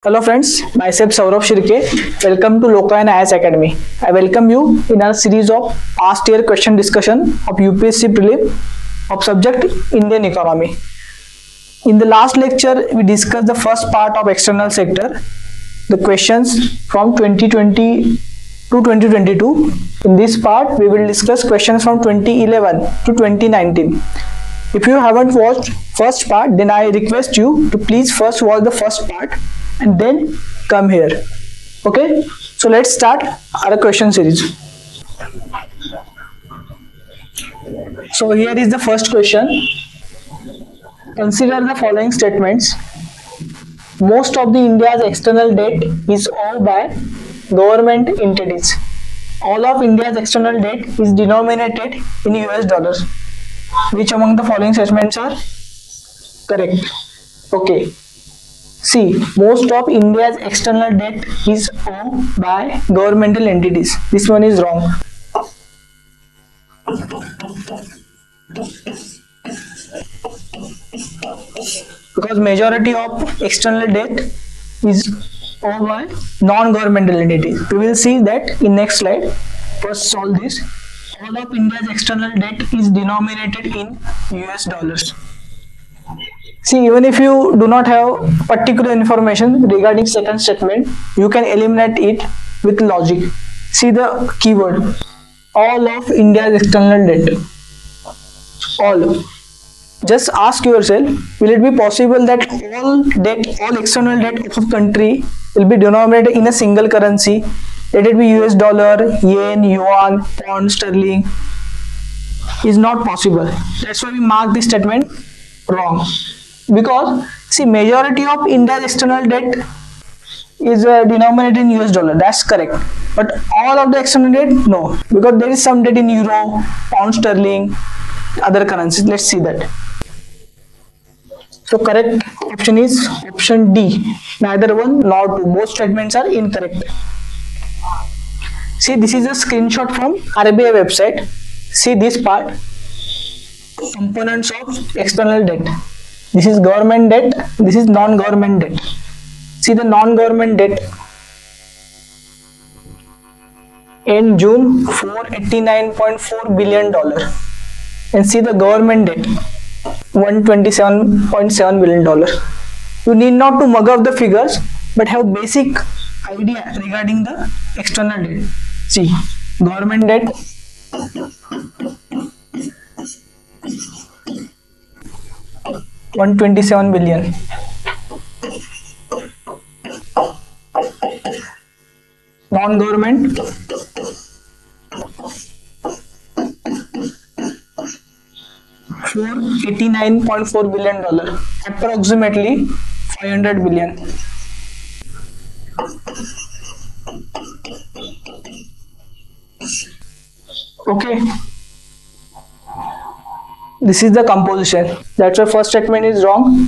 Hello friends, myself SAURABH SHIRKE. Welcome to LOKAYAN IAS Academy. I welcome you in our series of past year question discussion of UPSC prelim of subject Indian economy. In the last lecture, we discussed the first part of external sector, the questions from 2020 to 2022. In this part, we will discuss questions from 2011 to 2019. If you haven't watched first part, then I request you to please first watch the first part and then come here. Okay, so let's start our question series. So here is the first question. Consider the following statements. Most of the India's external debt is owed by government entities. All of India's external debt is denominated in US dollars. Which among the following statements are correct? Okay. See, most of India's external debt is owed by governmental entities. This one is wrong. Because majority of external debt is owed by non-governmental entities. We will see that in next slide. First solve this. All of India's external debt is denominated in US dollars. See, even if you do not have particular information regarding second statement, you can eliminate it with logic. See the keyword, all of India's external debt. All. Just ask yourself, will it be possible that all external debt of a country will be denominated in a single currency? Let it be US dollar, yen, yuan, pound, sterling. Is not possible. That's why we mark this statement wrong. Because see, majority of India's external debt is denominated in US dollar. That's correct. But all of the external debt, no. Because there is some debt in euro, pound sterling, other currencies. Let's see that. So correct option is option D. Neither one nor two. Both statements are incorrect. See, this is a screenshot from RBI website. See this part. Components of external debt. This is government debt, this is non-government debt. See the non-government debt in June $489.4 billion and see the government debt $127.7 billion. You need not to mug up the figures but have basic idea regarding the external debt. See, government debt $127 billion. Non-government $489.4 billion, approximately 500 billion. Okay. This is the composition. That's why first statement is wrong.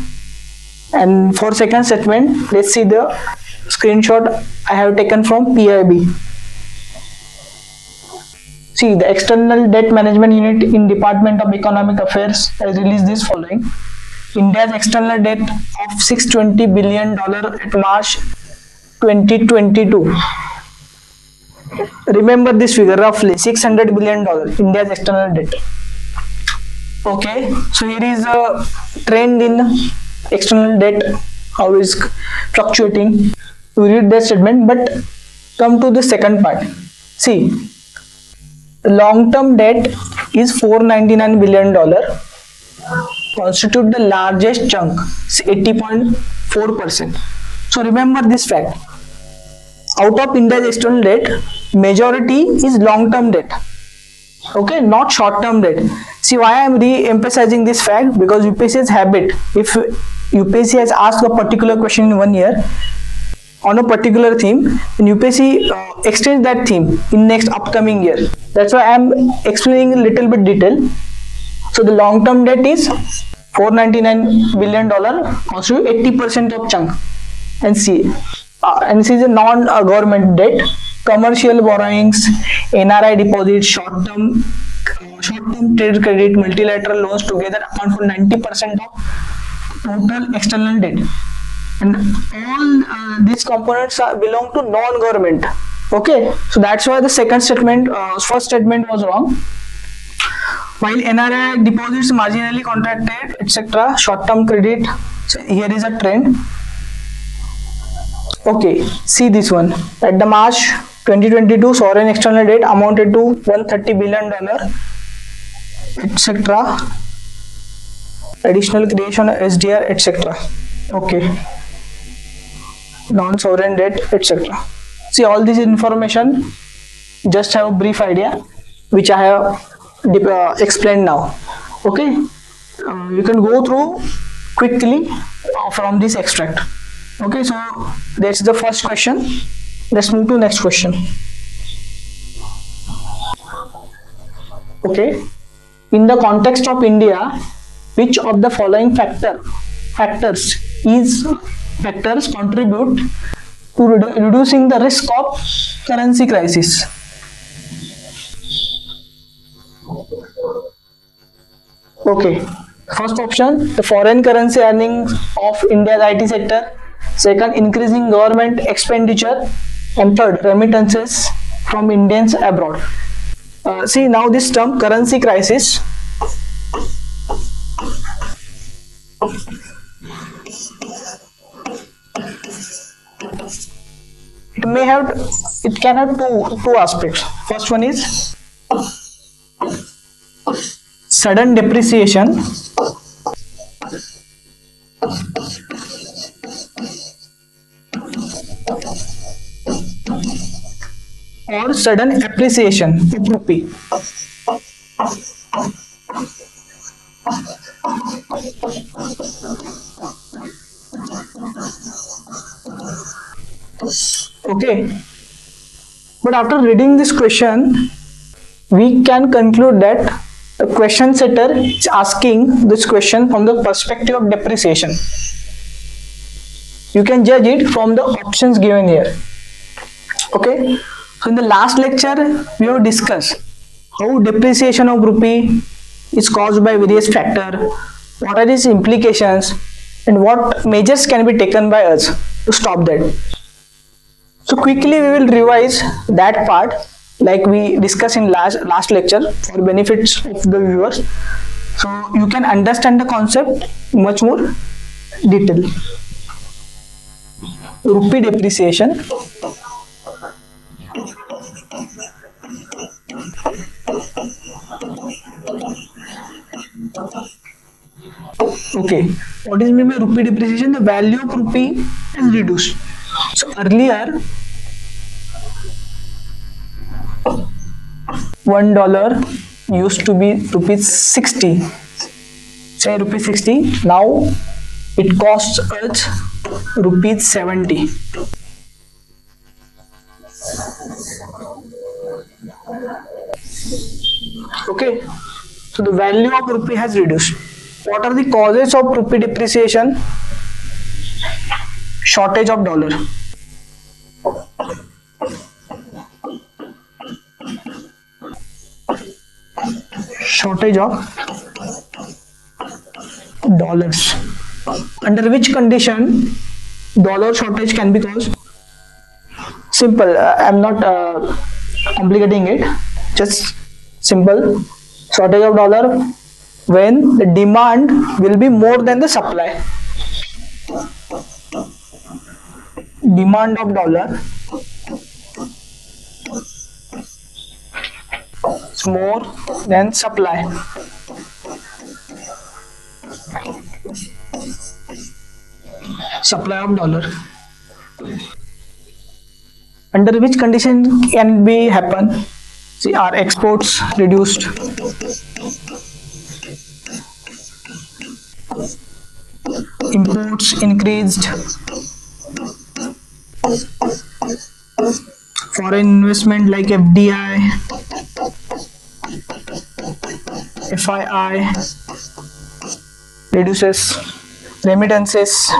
And for second statement, let's see the screenshot I have taken from PIB. See, the External Debt Management Unit in Department of Economic Affairs has released this following. India's external debt of $620 billion at March 2022. Remember this figure roughly, $600 billion, India's external debt. Okay, so here is a trend in external debt, how is fluctuating. We read that statement, but come to the second part. See, the long-term debt is $499 billion, constitute the largest chunk, 80.4%. So remember this fact. Out of India's external debt, majority is long-term debt. Okay, not short-term debt. See why I am re-emphasizing this fact, because UPSC's habit, if UPSC has asked a particular question in 1 year on a particular theme, then UPSC extends that theme in next upcoming year. That's why I am explaining a little bit detail. So the long-term debt is $499 billion, constitute 80% of chunk. And see, this is a non-government debt. Commercial borrowings, NRI deposits, short-term trade credit, multilateral loans together account for 90% of total external debt. and all these components belong to non-government. Okay, so that's why the first statement was wrong. While NRI deposits marginally contracted, etc., short-term credit, so here is a trend. Okay, see this one. At the March 2022, sovereign external debt amounted to $130 billion, etc. Additional creation of SDR, etc. Okay, non-sovereign debt, etc. See, all this information, just have a brief idea which I have explained now. Okay, you can go through quickly from this extract. Okay, so that's the first question. Let's move to next question. Okay, in the context of India, which of the following factors contribute to reducing the risk of currency crisis? Okay, first option, the foreign currency earnings of India's IT sector. Second, increasing government expenditure. And third, remittances from Indians abroad. See, now this term currency crisis, it can have two aspects. First one is sudden depreciation or sudden appreciation of rupee. Okay, but after reading this question, we can conclude that the question setter is asking this question from the perspective of depreciation. You can judge it from the options given here. Okay, so in the last lecture we have discussed how depreciation of rupee is caused by various factors, what are its implications, and what measures can be taken by us to stop that. So quickly we will revise that part like we discussed in last lecture for benefits of the viewers, so you can understand the concept much more detail. Rupee depreciation. Okay, what is meant by rupee depreciation? The value of rupee is reduced. So earlier $1 used to be rupees 60, say rupees 60. Now it costs us rupees 70. Okay, so the value of rupee has reduced. What are the causes of rupee depreciation? Shortage of dollar. Shortage of dollars. Under which condition dollar shortage can be caused? Simple. I'm not complicating it. Just simple. Shortage of dollar when the demand will be more than the supply. Demand of dollar is more than supply. Supply of dollar. Under which condition can be happen? See, our exports reduced. Imports increased. Foreign investment like FDI, FII reduces. Remittances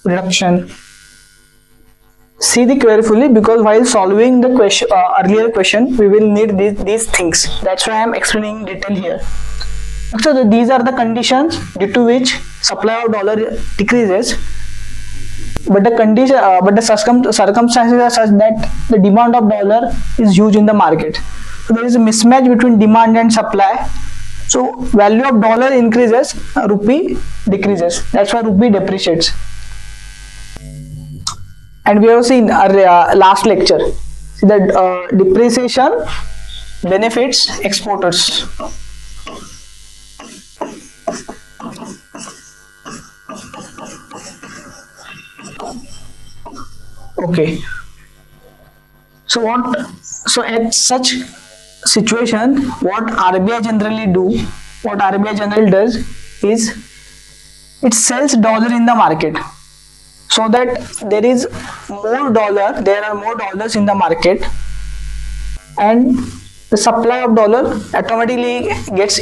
reduction. see the carefully, because while solving the question, earlier question, we will need these things. That's why I am explaining in detail here. So these are the conditions due to which supply of dollar decreases, but the condition, but the circumstances are such that the demand of dollar is huge in the market. So there is a mismatch between demand and supply. So value of dollar increases, rupee decreases. That's why rupee depreciates. And we have seen our last lecture that depreciation benefits exporters. Okay. So at such situation, what RBI generally does is it sells dollar in the market, so that there are more dollars in the market, and the supply of dollar automatically get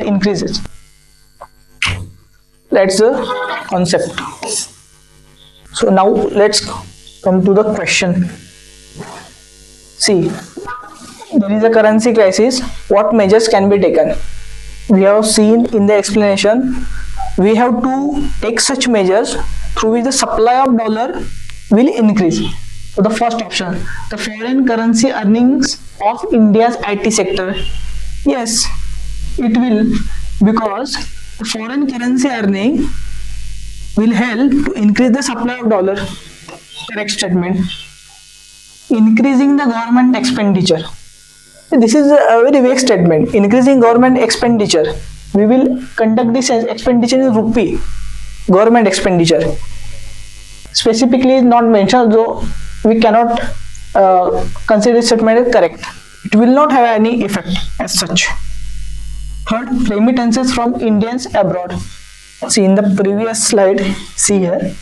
increases. That's the concept. So now let's come to the question. See, there is a currency crisis. What measures can be taken? We have seen in the explanation, we have to take such measures through which the supply of dollar will increase. So the first option, the foreign currency earnings of India's IT sector. Yes, it will, because the foreign currency earning will help to increase the supply of dollar. Correct statement. Increasing the government expenditure. This is a very vague statement. Increasing government expenditure. We will conduct this expenditure in rupee. Government expenditure. Specifically is not mentioned, though we cannot consider this statement as correct. It will not have any effect as such. Third, remittances from Indians abroad. See in the previous slide, see here,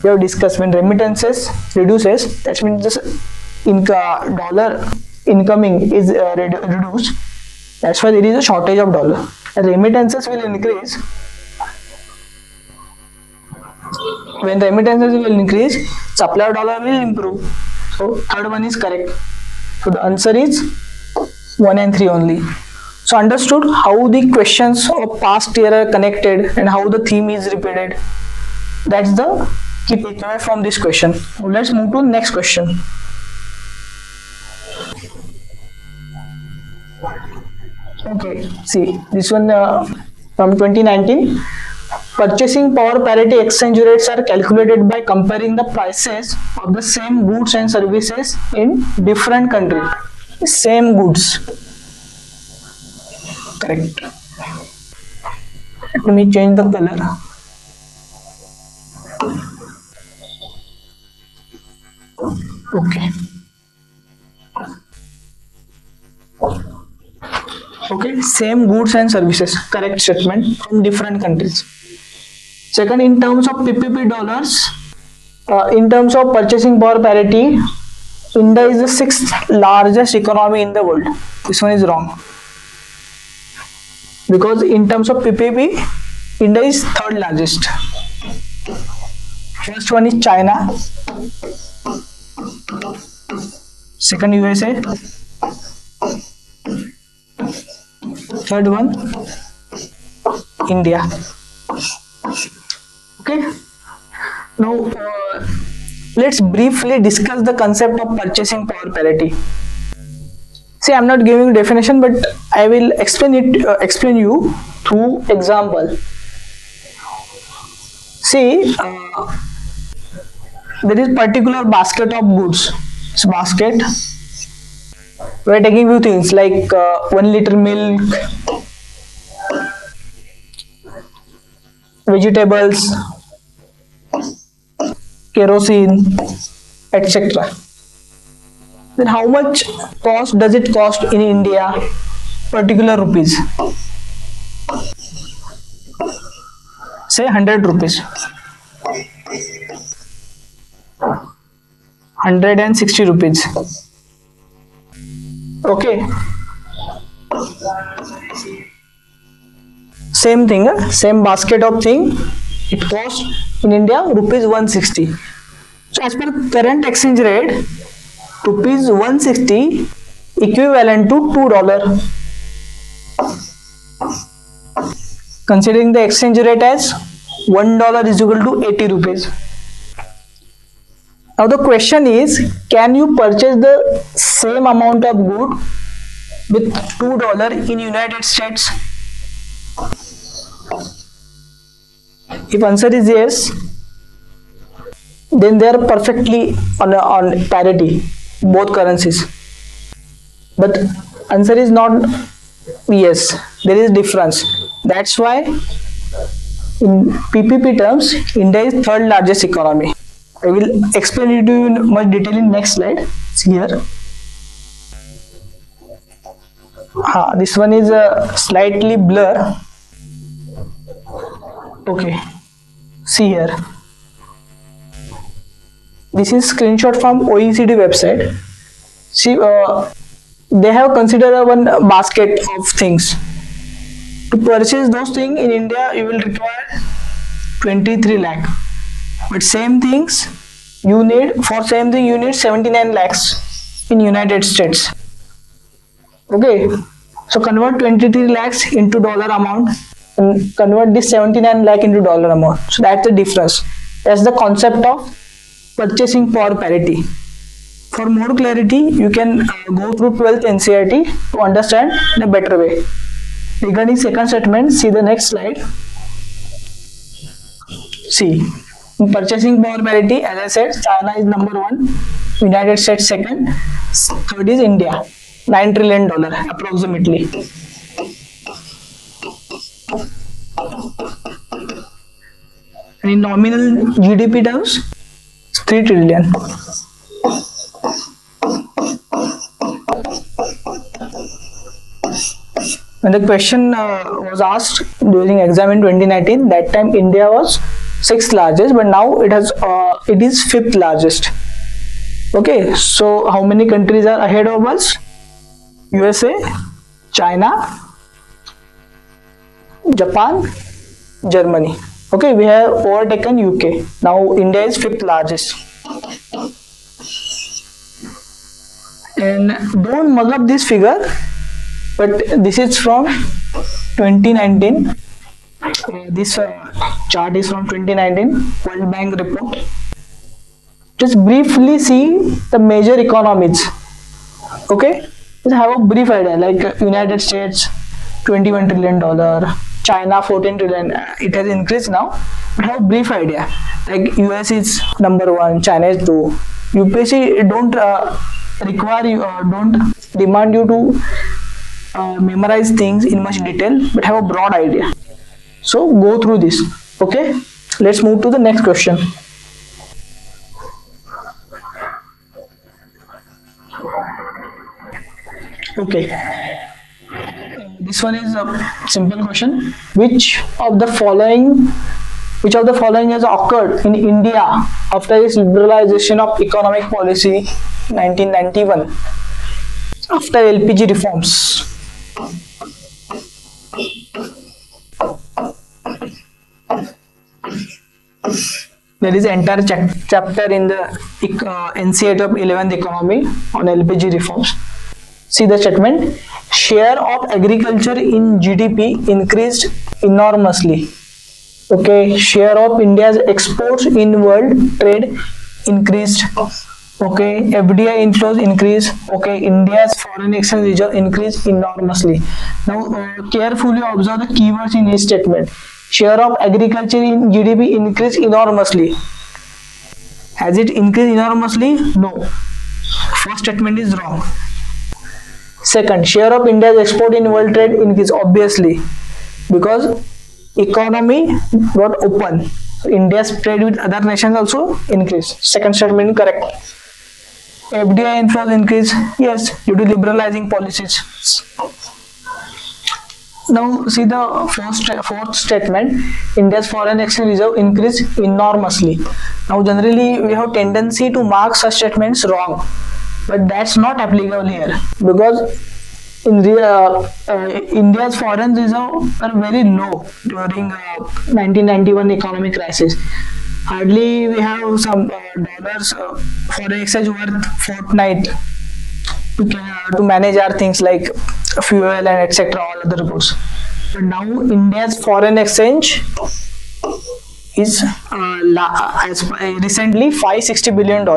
we have discussed when remittances reduces, that means the dollar incoming is reduced. That's why there is a shortage of dollar. And remittances will increase. When remittances will increase, supply of dollar will improve. So third one is correct. So the answer is 1 and 3 only. So understood how the questions of past year are connected and how the theme is repeated. That's the key takeaway from this question. Now let's move to next question. Okay, see this one from 2019. Purchasing power parity exchange rates are calculated by comparing the prices of the same goods and services in different countries. Same goods. Correct. Let me change the color. Okay. Okay, same goods and services. Correct statement from different countries. Second, in terms of PPP dollars, in terms of purchasing power parity, India is the 6th largest economy in the world. This one is wrong. Because in terms of PPP, India is 3rd largest. First one is China. Second, USA. Third one, India. Okay. Now, let's briefly discuss the concept of purchasing power parity. See, I am not giving definition, but I will explain you through example. See, there is particular basket of goods. This basket, we are taking few things like 1 liter milk, vegetables, kerosene, etc. Then how much cost does it cost in India? Particular rupees. Say 100 rupees. 160 rupees. Okay. Same thing, same basket of thing. It costs in India rupees 160. So as per current exchange rate, rupees 160 equivalent to $2. Considering the exchange rate as $1 is equal to 80 rupees. Now the question is, can you purchase the same amount of good with $2 in United States? If answer is yes, then they are perfectly on parity, both currencies. But answer is not yes, there is difference. That's why in PPP terms, India is third largest economy. I will explain it to you in much detail in next slide. See here. This one is a slightly blur. Okay. See here. This is screenshot from OECD website. See, they have considered one basket of things. To purchase those things in India, you will require 23 lakh. But same things you need, for same thing you need 79 lakhs in United States. Okay, so convert 23 lakhs into dollar amount and convert this 79 lakh into dollar amount. So that's the difference. That's the concept of purchasing power parity. For more clarity, you can go through 12th NCERT to understand in a better way. Regarding second statement, see the next slide. See, in purchasing power parity, as I said, China is number 1, United States second, third is India, $9 trillion approximately. And in nominal GDP terms, 3 trillion. When the question was asked during exam in 2019, that time India was 6th largest, but now it is 5th largest. Okay, so how many countries are ahead of us? USA, China, Japan, Germany. Okay, we have overtaken UK. Now India is 5th largest. And don't mug up this figure, but this is from 2019. This chart is from 2019 World Bank report. Just briefly see the major economies. Okay, just have a brief idea, like United States $21 trillion, China 14 trillion. It has increased now, but have a brief idea. Like US is number 1, China is 2. UPSC don't require you, don't demand you to memorize things in much detail, but have a broad idea. So go through this. Okay, let's move to the next question. Okay, this one is a simple question. Which of the following has occurred in India after its liberalization of economic policy 1991, after LPG reforms? There is an entire chapter in the NCERT of 11th economy on LPG reforms. See the statement. Share of agriculture in GDP increased enormously. Okay, share of India's exports in world trade increased. Okay, FDI inflows increased. Okay, India's foreign exchange reserve increased enormously. Now carefully observe the keywords in this statement. Share of agriculture in GDP increased enormously. Has it increased enormously? No. First statement is wrong. Second, share of India's export in world trade increased, obviously, because economy got open. So India's trade with other nations also increased. Second statement correct. FDI inflows increased, yes, due to liberalizing policies. Now see the fourth statement. India's foreign exchange reserve increased enormously. Now generally we have tendency to mark such statements wrong, but that's not applicable here, because in India's foreign reserve are very low during 1991 economic crisis. Hardly we have some dollars for exchange worth fortnight to manage our things like fuel and etc. all other goods. But now India's foreign exchange is recently $560 billion.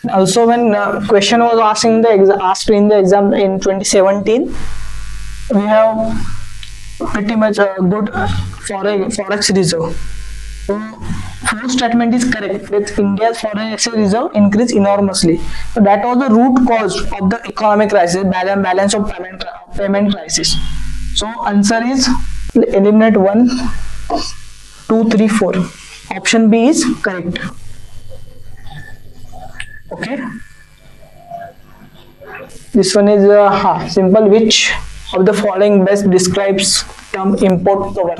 Also, when question was asked in the exam in 2017, we have pretty much a good forex reserve. So first statement is correct that India's foreign exchange reserve increased enormously. So that was the root cause of the economic crisis, balance of payment crisis. So answer is eliminate 1, 2, 3, 4. Option B is correct. Okay. This one is simple. Which of the following best describes term import cover?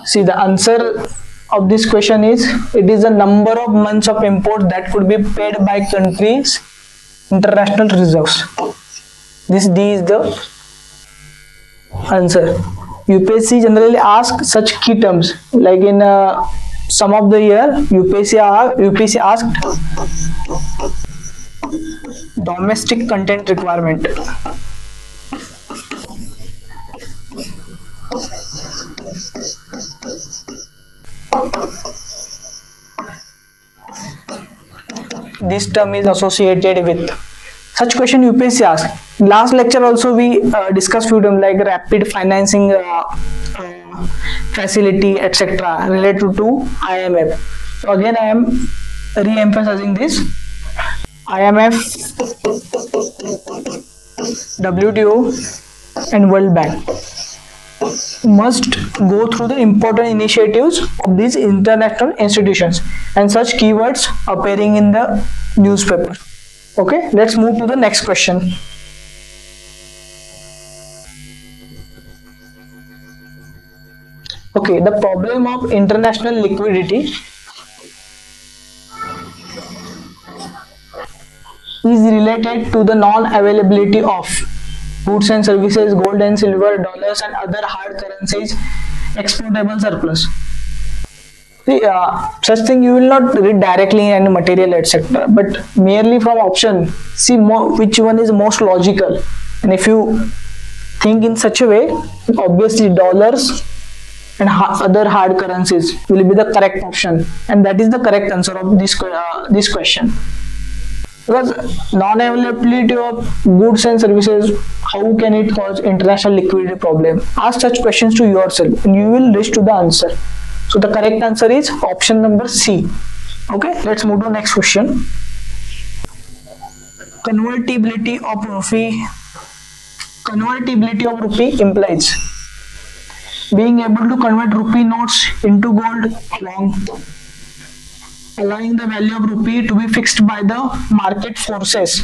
See, the answer of this question is it is the number of months of import that could be paid by countries' international reserves. This D is the answer. UPSC generally asks such key terms like in some of the year UPSC asked domestic content requirement. This term is associated with such question UPSC asks. Last lecture also we discussed few terms like rapid financing facility etc. related to IMF. So again I am re-emphasizing this. IMF, WTO and World Bank must go through the important initiatives of these international institutions and such keywords appearing in the newspaper. Okay, let's move to the next question. Okay, the problem of international liquidity is related to the non-availability of goods and services, gold and silver, dollars and other hard currencies, exportable surplus. See, such thing you will not read directly in any material etc. but merely from option, see which one is most logical, and if you think in such a way, obviously dollars and other hard currencies will be the correct option, and that is the correct answer of this question. Because non-availability of goods and services, how can it cause international liquidity problem? Ask such questions to yourself and you will reach to the answer. So the correct answer is option number C. Okay, let's move to the next question. Convertibility of rupee implies being able to convert rupee notes into gold long, allowing the value of rupee to be fixed by the market forces.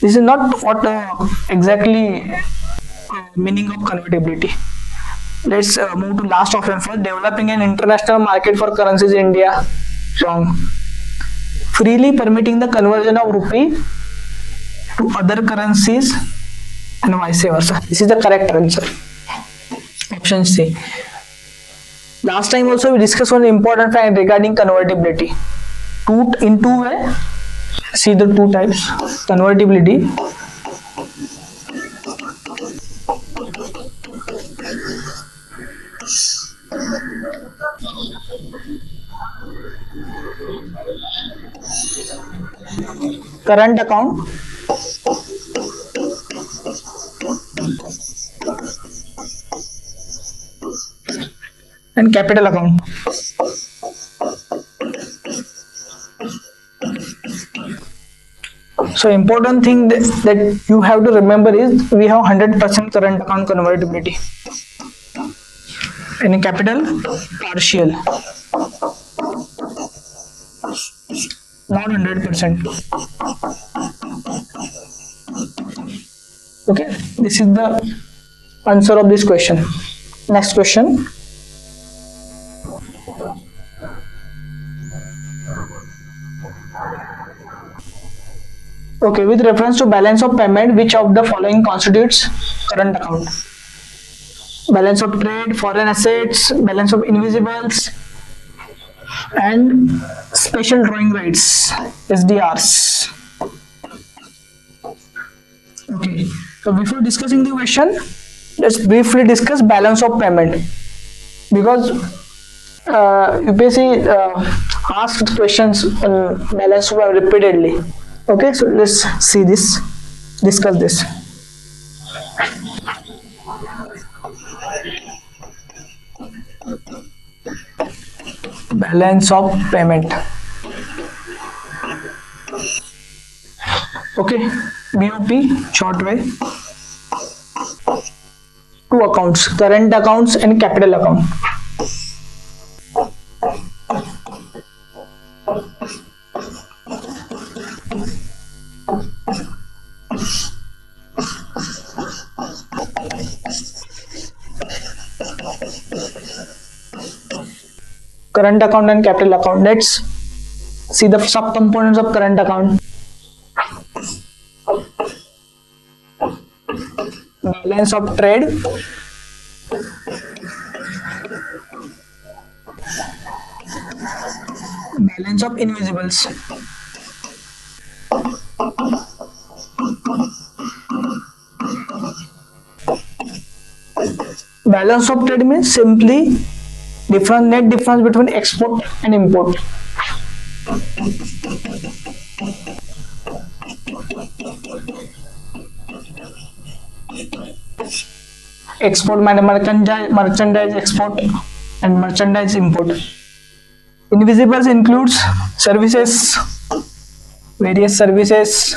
This is not what exactly meaning of convertibility. Let's move to last option first. Developing an international market for currencies in India. Wrong. Freely permitting the conversion of rupee to other currencies and vice versa. This is the correct answer. Option C. Last time also we discussed one important fact regarding convertibility. In two way. See the two types. Convertibility. Current account and capital account. So important thing that you have to remember is we have 100% current account convertibility. And in capital, partial. Not 100%. Okay, this is the answer of this question. Next question. Okay, with reference to balance of payment, which of the following constitutes current account? Balance of trade, foreign assets, balance of invisibles, and special drawing rights, SDRs. Okay, so before discussing the question, let's briefly discuss balance of payment, because UPSC asked questions on balance of payment repeatedly. Okay, so let's see this, discuss this. Balance of payment. Okay, BoP, short way. Two accounts, current accounts and capital account. Current account and capital account. Let's see the subcomponents of current account. Balance of trade, balance of invisibles, balance of trade means simply net difference between export and import. Export merchandise export and merchandise import. Invisibles includes services, various services,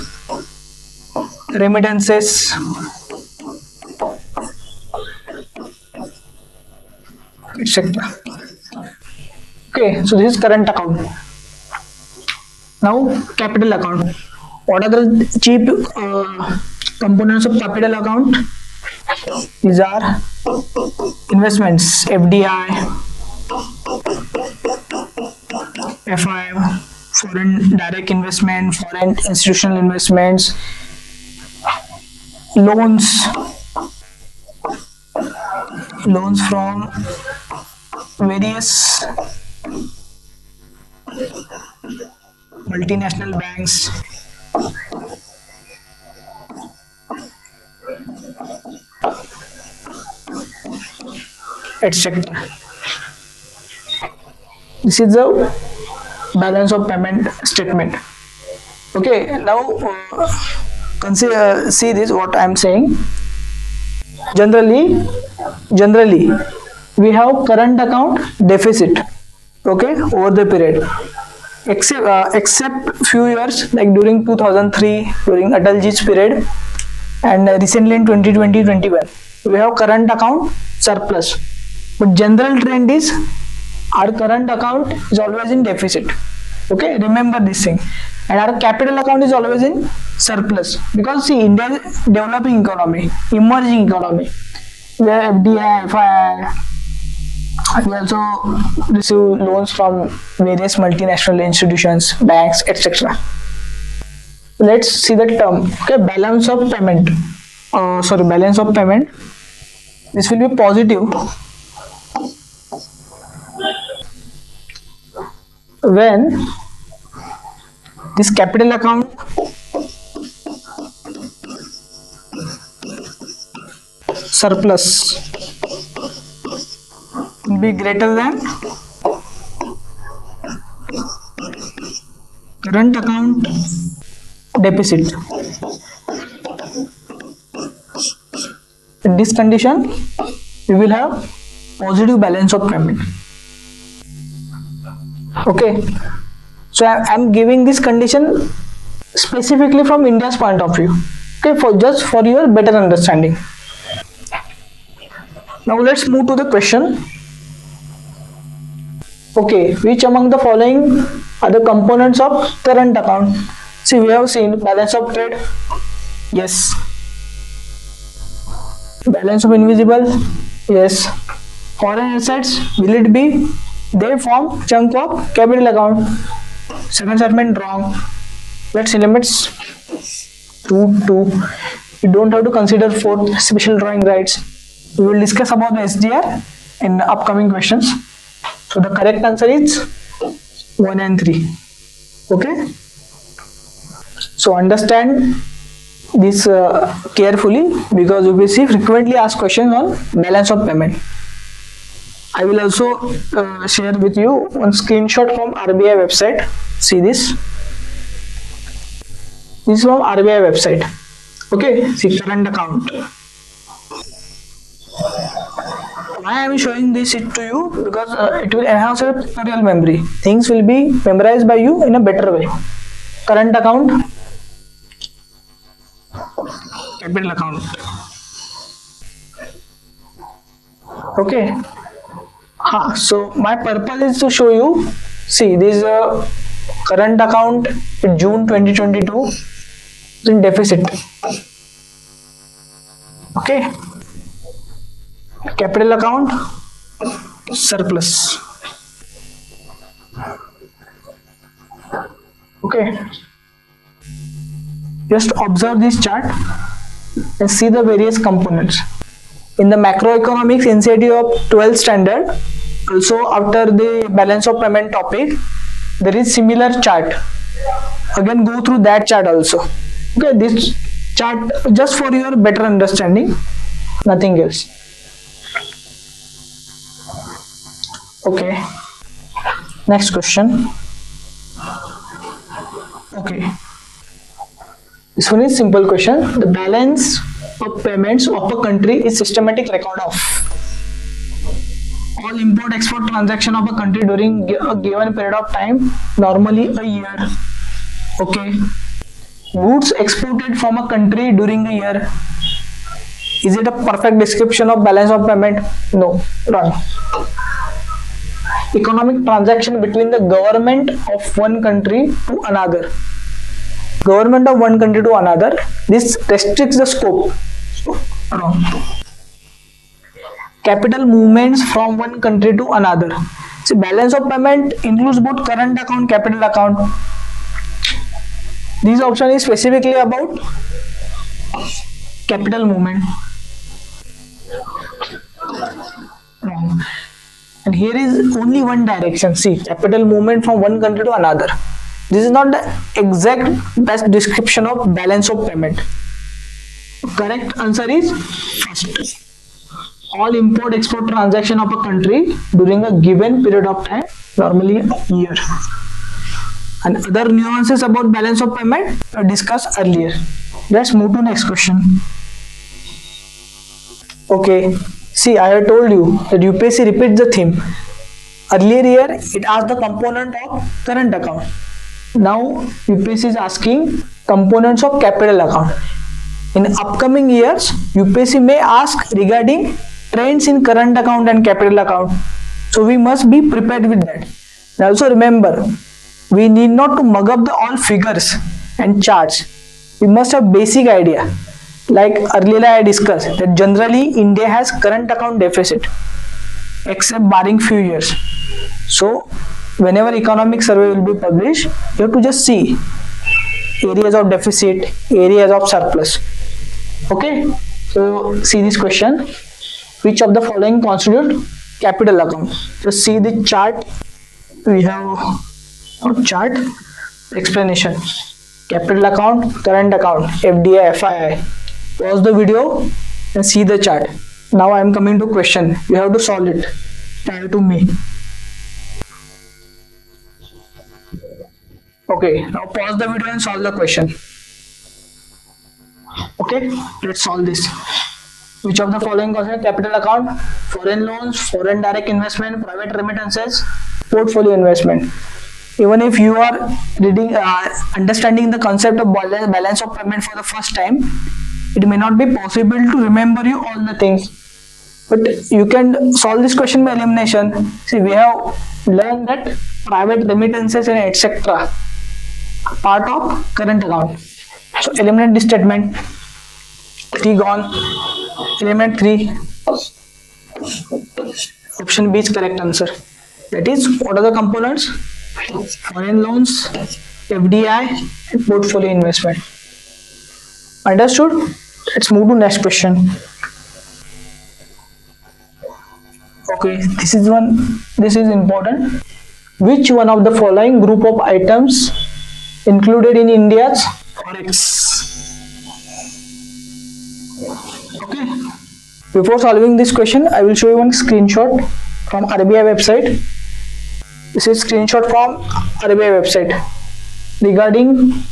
remittances, etc. Okay, so this is current account. Now capital account. What are the chief components of capital account? These are investments, FDI, FI, foreign direct investment, foreign institutional investments, loans from various multinational banks, etc. This is the balance of payment statement. Okay, now consider, see this, what I am saying. Generally we have current account deficit, okay, over the period, except few years like during 2003, during Atalji's period, and recently in 2020-21 we have current account surplus. But general trend is our current account is always in deficit. Okay, remember this thing. And our capital account is always in surplus, because see, India is developing economy, emerging economy, where FDI, FI, we also receive loans from various multinational institutions, banks, etc. Let's see the term. Okay, balance of payment. Balance of payment. This will be positive when this capital account surplus will be greater than current account deficit. In this condition, we will have positive balance of payment. Okay, so I am giving this condition specifically from India's point of view. Okay, just for your better understanding. Now let's move to the question. Okay, which among the following are the components of current account? See, we have seen balance of trade. Yes. Balance of invisible. Yes. Foreign assets, will it be? They form chunk of capital account. Second statement wrong. Let's see limits. 2. You don't have to consider 4 special drawing rights. We will discuss about the SDR in the upcoming questions. So the correct answer is 1 and 3. Okay. So understand this carefully, because UPSC frequently asks questions on balance of payment. I will also share with you one screenshot from RBI website. See this. This is from RBI website. Okay, see current account. Why I am showing this to you? Because it will enhance your pictorial memory. Things will be memorized by you in a better way. Current account, capital account. Okay. So my purpose is to show you. See, this is a current account in June 2022. It's in deficit. Okay. Capital account, surplus. Okay. Just observe this chart and see the various components. In the macroeconomics NCERT of 12th standard, also after the balance of payment topic, there is similar chart. Again, go through that chart also. Okay, this chart just for your better understanding, nothing else. Okay, next question. Okay, this one is simple question. The balance of payments of a country is systematic record of all import-export transaction of a country during a given period of time, normally a year. Okay, goods exported from a country during a year. Is it a perfect description of balance of payment? No, wrong. Economic transaction between the government of one country to another. Government of one country to another. This restricts the scope. Wrong. Capital movements from one country to another. See, balance of payment includes both current account, capital account. This option is specifically about capital movement. Wrong. And here is only one direction. See, capital movement from one country to another. This is not the exact best description of balance of payment. Correct answer is first. All import-export transaction of a country during a given period of time, normally a year. And other nuances about balance of payment are discussed earlier. Let's move to next question. Okay. See, I have told you that UPSC repeats the theme. Earlier year, it asked the component of current account. Now, UPSC is asking components of capital account. In upcoming years, UPSC may ask regarding trends in current account and capital account. So, we must be prepared with that. And also remember, we need not to mug up all figures and charts. We must have basic idea. Like earlier I discussed that generally India has current account deficit, except barring few years. So whenever economic survey will be published, you have to just see areas of deficit, areas of surplus. Okay, so see this question. Which of the following constitute capital account? Just see the chart. We have a chart explanation. Capital account, current account, FDI, FII. Pause the video and see the chart. Now I am coming to question. You have to solve it. Tell to me. Okay, now pause the video and solve the question. Okay, let's solve this. Which of the following constitutes capital account? Foreign loans, foreign direct investment, private remittances, portfolio investment. Even if you are reading, understanding the concept of balance of payment for the first time, it may not be possible to remember you all the things, but you can solve this question by elimination. See, we have learned that private remittances and etc. part of current account. So eliminate this statement. 3 gone. Eliminate 3. Option B is correct answer. That is, what are the components? Foreign loans, FDI, and portfolio investment. Understood? Let's move to next question. Okay, this is important. Which one of the following group of items included in India's Forex? Okay. Before solving this question, I will show you one screenshot from RBI website. This is screenshot from RBI website regarding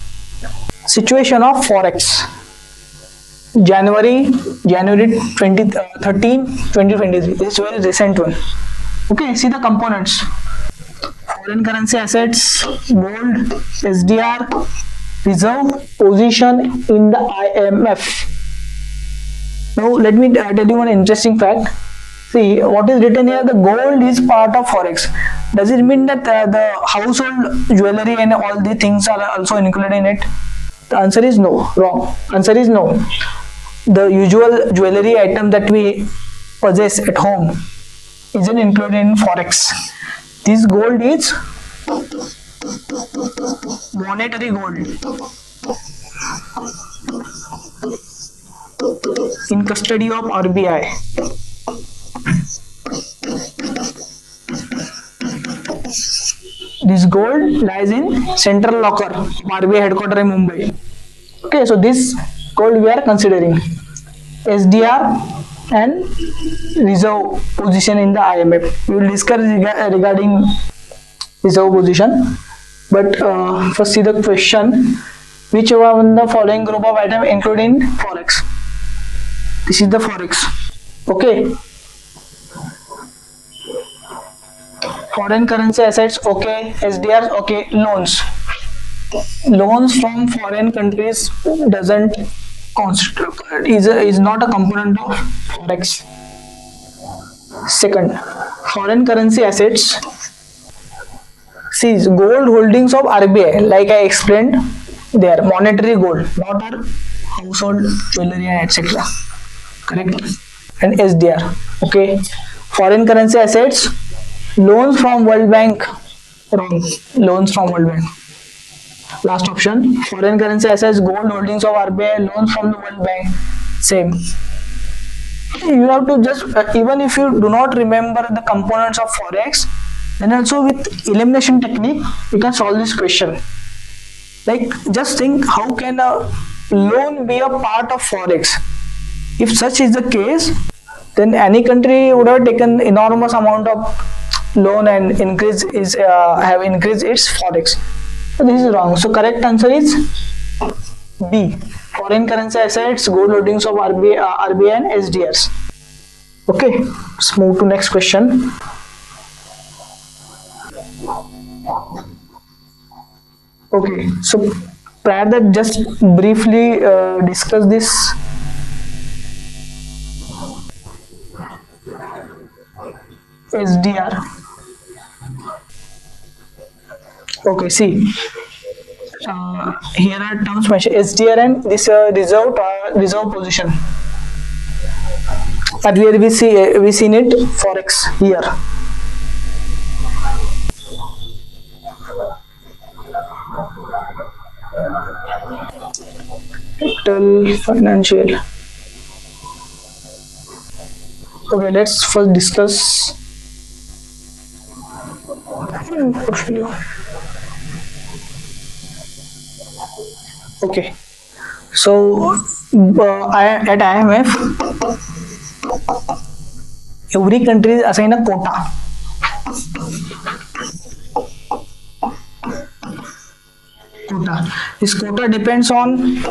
situation of Forex. January 13, 2023. This is a very recent one. Okay, see the components. Foreign currency assets, gold, SDR, reserve position in the IMF. Now let me tell you one interesting fact. See what is written here, the gold is part of Forex. Does it mean that the household jewelry and all the things are also included in it? The answer is no. Wrong. Answer is no. The usual jewelry item that we possess at home isn't included in Forex. This gold is monetary gold in custody of RBI. This gold lies in central locker, RBI headquarters in Mumbai. Okay, so this gold we are considering SDR and reserve position in the IMF. We will discuss regarding reserve position, but first see the question. Which one the following group of items included in Forex? This is the Forex. Okay. Foreign currency assets, okay. SDRs, okay. Loans. Loans from foreign countries doesn't constitute, is not a component of Forex. Second, foreign currency assets. See, gold holdings of RBI, like I explained, they are monetary gold, not our household jewelry etc. Correct? And SDR. Okay. Foreign currency assets, loans from World Bank. Wrong. Loans from World Bank. Last option. Foreign currency assets, gold holdings of RBI, loans from the World Bank. Same. You have to just, even if you do not remember the components of Forex, then also with elimination technique, you can solve this question. Like, just think, how can a loan be a part of Forex? If such is the case, then any country would have taken enormous amount of loan and have increased its Forex. So this is wrong. So correct answer is B. Foreign currency assets, gold holdings of RBI and SDRs. Okay, let's move to next question. Okay, so prior that, just briefly discuss this. SDR. Okay, see, here are terms mentioned, SDR and this reserve position. Earlier we seen it Forex here. Capital, financial. Okay, let's first discuss portfolio. Okay, so at IMF, every country is assigned a quota. This quota depends on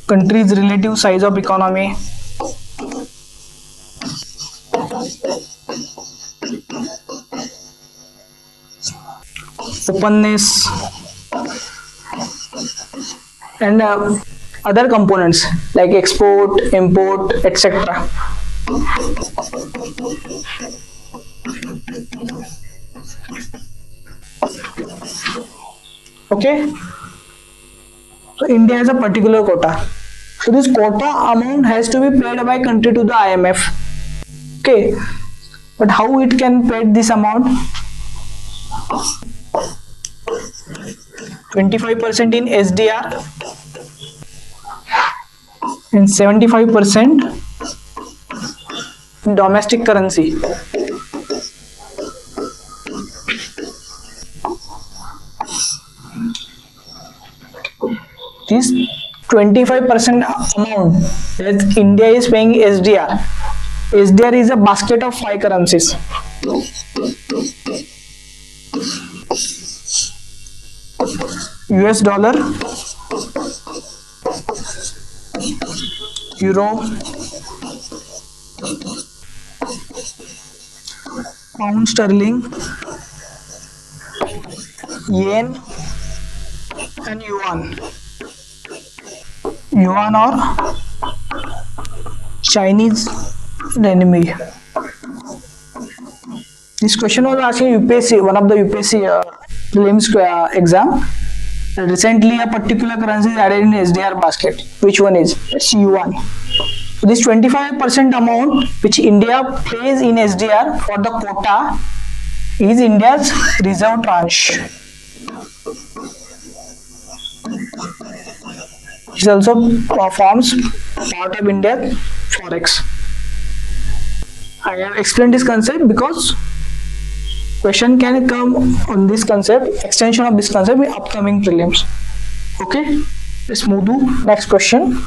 country's relative size of economy, openness, and other components like export, import, etc. Okay, so India has a particular quota. So this quota amount has to be paid by country to the IMF. Okay, but how it can pay this amount? 25% in SDR, and 75% domestic currency. This 25% amount that India is paying SDR. SDR is a basket of 5 currencies. US dollar, euro, pound sterling, yen, and yuan. Yuan or Chinese renminbi. This question was asking UPSC, one of the UPSC prelims exam. Recently, a particular currency is added in SDR basket. Which one is? It's yuan. So this 25% amount which India pays in SDR for the quota is India's reserve tranche. It also forms part of India's Forex. I have explained this concept because question can come on this concept, extension of this concept in upcoming prelims. Okay, let's move to next question.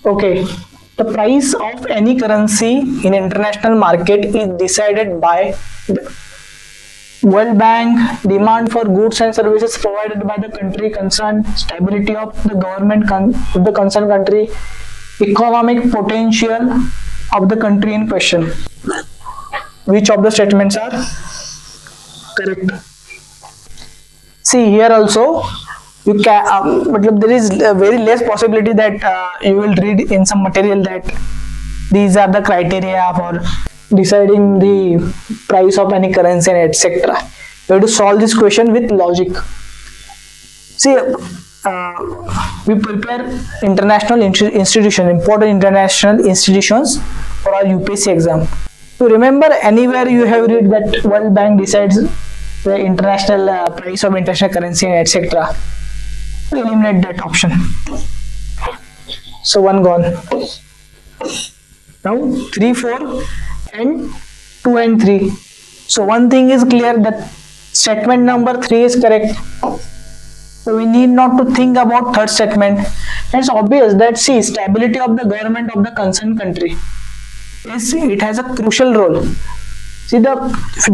Okay, the price of any currency in international market is decided by World Bank, demand for goods and services provided by the country concerned, stability of the government of the concerned country, economic potential of the country in question. Which of the statements are correct? See here also, you can but there is a very less possibility that you will read in some material that these are the criteria for deciding the price of any currency and etc. You have to solve this question with logic. See, we prepare international institutions, important international institutions for our UPSC exam. So remember, anywhere you have read that World Bank decides the international price of international currency and etc. Eliminate that option. So one gone. Now 3, 4 and 2 and 3. So one thing is clear, that statement number 3 is correct. So we need not to think about third statement. It's obvious that see, stability of the government of the concerned country, yes, it has a crucial role. See,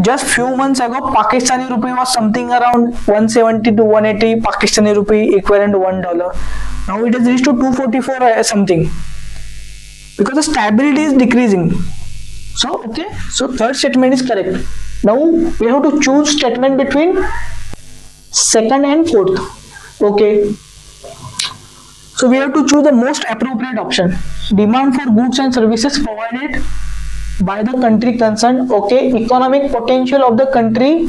just few months ago Pakistani rupee was something around 170 to 180 Pakistani rupee, equivalent to $1. Now it has reached to 244 or something, because the stability is decreasing. So okay, so third statement is correct. Now we have to choose statement between second and fourth. Okay, so we have to choose the most appropriate option. Demand for goods and services provided by the country concerned. Okay, economic potential of the country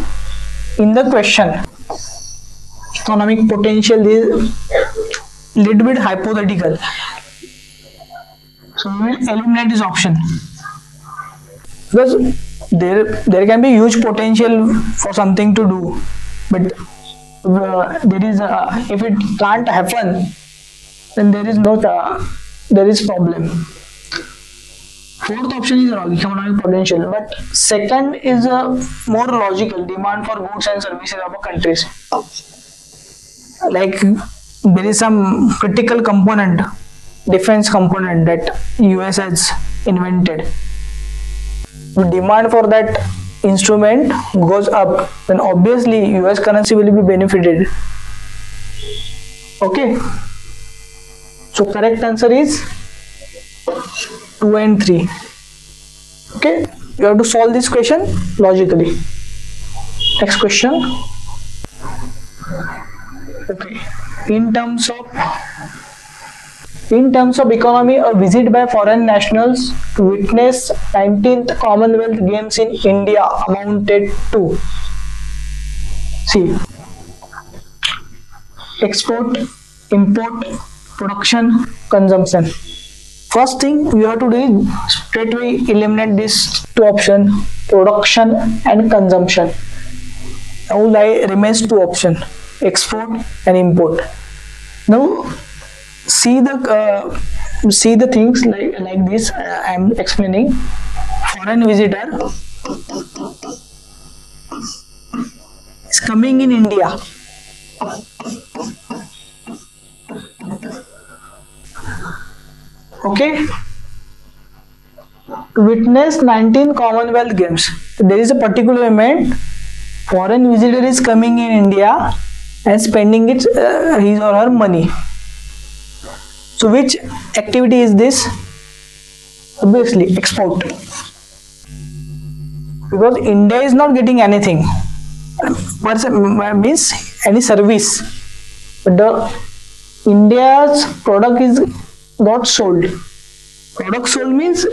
in the question. Economic potential is little bit hypothetical, so we will eliminate this option, because there can be huge potential for something to do, but there is if it can't happen, then there is no there is problem. Fourth option is wrong, economic potential, but second is more logical, demand for goods and services of countries. Like there is some critical component, defense component that US has invented. Demand for that instrument goes up, then obviously US currency will be benefited. Okay, so correct answer is 2 and 3. Okay, you have to solve this question logically. Next question. Okay, in terms of economy, a visit by foreign nationals to witness 19th Commonwealth Games in India amounted to, see, export, import, production, consumption. First thing you have to do is straight away eliminate these two options, production and consumption. Now remains two options, export and import. Now see the things like this. I am explaining. Foreign visitor is coming in India. Okay, to witness 19 Commonwealth Games. There is a particular event. Foreign visitor is coming in India and spending his or her money. So which activity is this? Obviously export, because India is not getting anything, means any service, but the India's product is not sold. Product sold means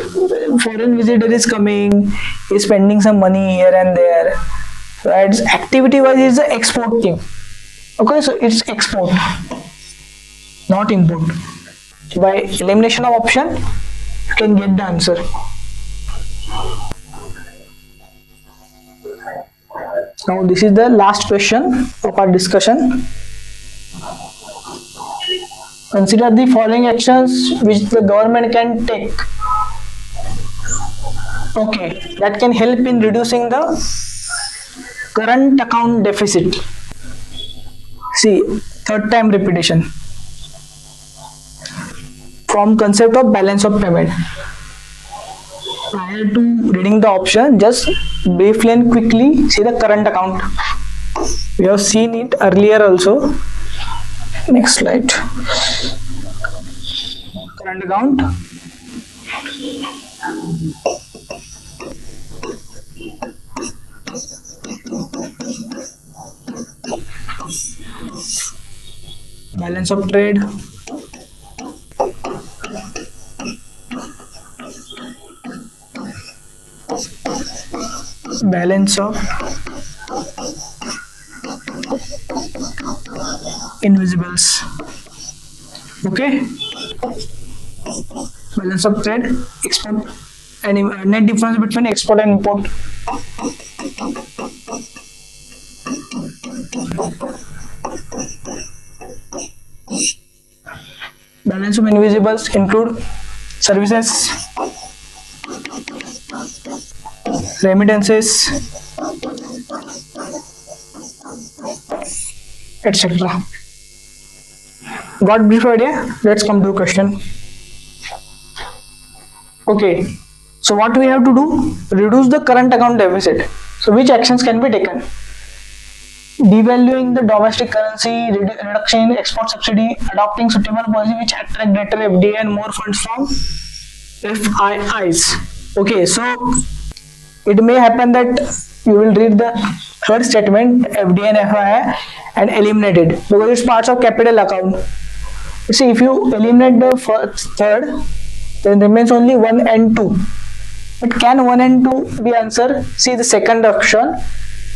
foreign visitor is coming, is spending some money here and there. So it's activity wise is the export thing. Okay, so it's export, not import. So by elimination of option, you can get the answer. Now this is the last question of our discussion. Consider the following actions which the government can take. Okay, that can help in reducing the current account deficit. See, third time repetition. From concept of balance of payment. Prior to reading the option, just briefly and quickly see the current account. We have seen it earlier also. Next slide. Current account. Balance of trade. Balance of invisibles. Okay, balance of trade, export and net difference between export and import. Balance of invisibles include services, remittances, etc. Got brief idea? Let's come to question. Okay, so what we have to do? Reduce the current account deficit. So which actions can be taken? Devaluing the domestic currency, reduction in export subsidy, adopting suitable policy which attract greater FDI and more funds from FIIs. Okay, so it may happen that you will read the third statement, FDI and FII, and eliminate it because it's parts of capital account. See, if you eliminate the third, then remains only 1 and 2. But can 1 and 2 be answer? See the second option,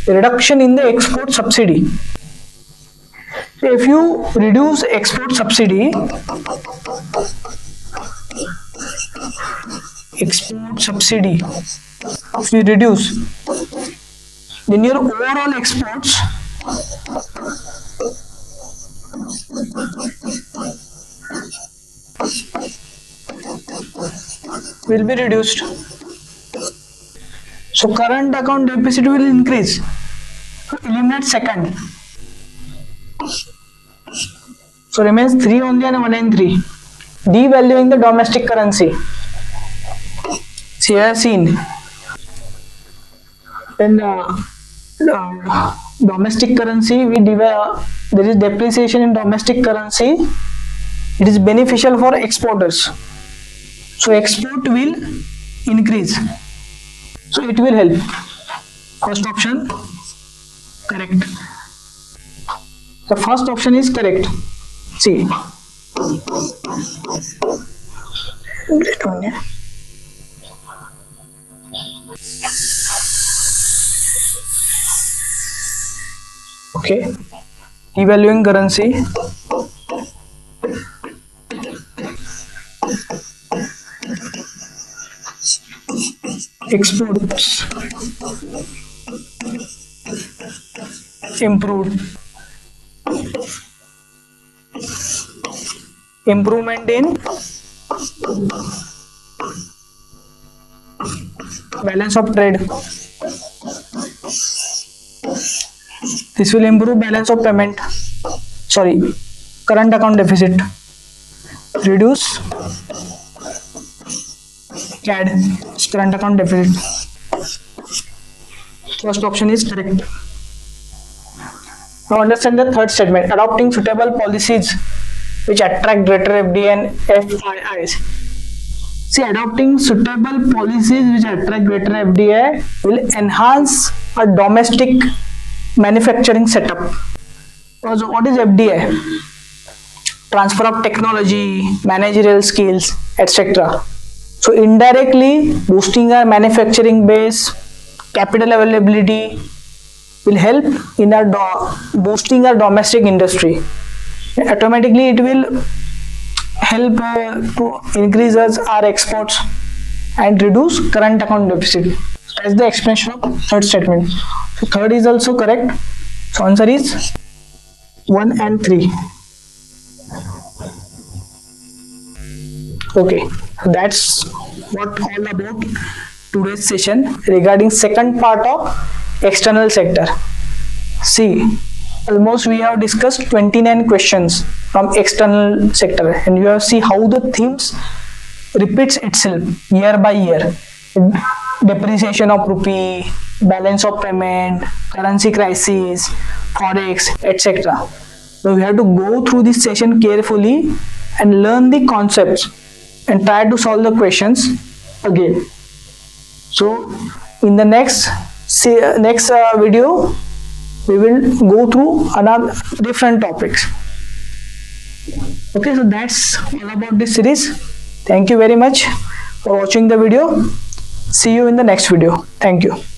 reduction in the export subsidy. So if you reduce export subsidy, if you reduce, then your overall exports will be reduced. So current account deficit will increase. So eliminate second. So remains 3 only and 1 and 3. Devaluing the domestic currency. See, I have seen. Then domestic currency, there is depreciation in domestic currency. It is beneficial for exporters. So export will increase. So it will help. First option correct. The first option is correct. See. Okay. Devaluing currency. exports improved. Improvement in balance of trade. This will improve balance of payment. Sorry, current account deficit. Reduce CAD, current account deficit. First option is correct. Now understand the third statement. Adopting suitable policies which attract greater FDI and FIIs. See, adopting suitable policies which attract greater FDI will enhance a domestic manufacturing setup. So what is FDI? Transfer of technology, managerial skills, etc. So indirectly boosting our manufacturing base, capital availability will help in our boosting our domestic industry. Automatically it will help to increase our exports and reduce current account deficit. That's the explanation of third statement. So third is also correct. So answer is 1 and 3. Okay, so that's what all about today's session regarding second part of external sector. See, almost we have discussed 29 questions from external sector, and you have see how the themes repeats itself year by year. Depreciation of rupee, balance of payment, currency crisis, forex, etc. So we have to go through this session carefully and learn the concepts and try to solve the questions again. So in the next video we will go through another different topics. Okay, so that's all about this series. Thank you very much for watching the video. See you in the next video. Thank you.